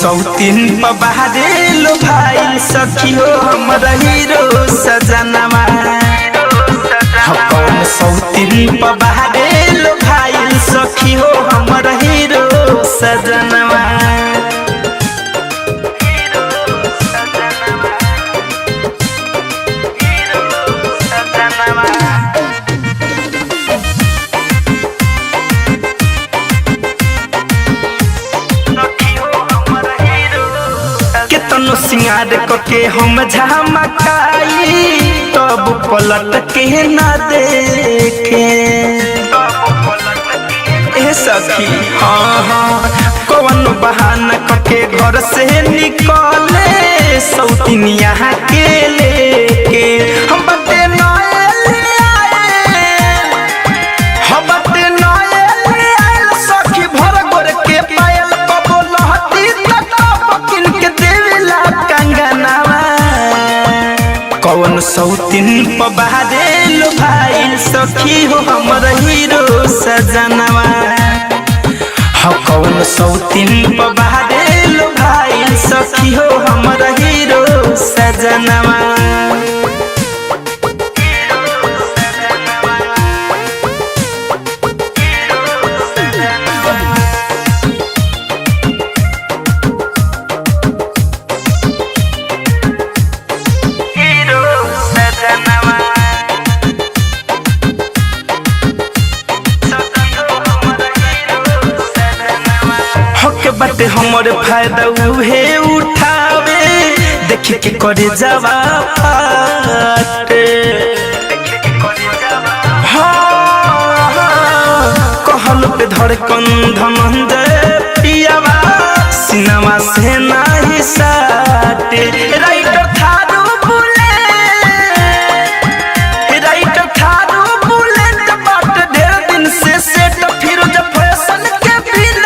सौतीन पबारे लो भाई सखी हो हमरा हीरो सजनवा कौन सौतीन पबारे लो भाई सखी हो हमरा हीरो सजनवा सिंगार के हम झमकाई तब पलट के न देखे ए सखी हाँ कौन बहाना के घर से निकले सौतीन यहाँ के लेके हम बते सखी भर गोर के पायल कबो लहती तकिन के देवेला कंगनवा कौन सौतीन पबारे लो भाई सखी हो हमर हीरो सजनवा कौन सौतीन पबारे लो भाई सखी हो हमर हीरो सजनवा बटे हमर फायदा उहे उठावे देख के करे जावा फाटे कहल पे धड़कन धनंजय पियावा सिनेमा से नहीं साटे राइटर थारू बुलेट बाट ढेर दिन से सेट फिर जब फैशन के बिल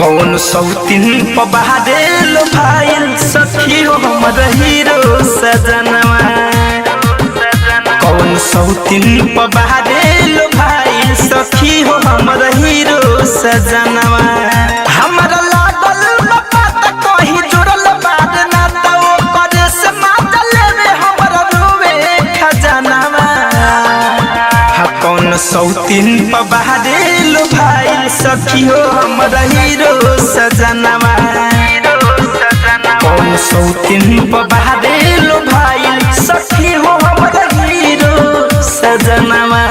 कौन सौतीन पबारे लो भाई सखी हो हमर हीरो सजनवा कौन सौतीन पबारे लो भाई सखी हो हमर हीरो सजनवा हमरा लागल बात कहीं जुड़ल बात ना तो करे से माता लेवे हमर रोवे खजनवा कौन सौतीन पबारे लो भाई सखी हो हमरा हीरो सजनवा कौन सौतीन पबारे लो भाई सखी हो हमरा हीरो सजनवा।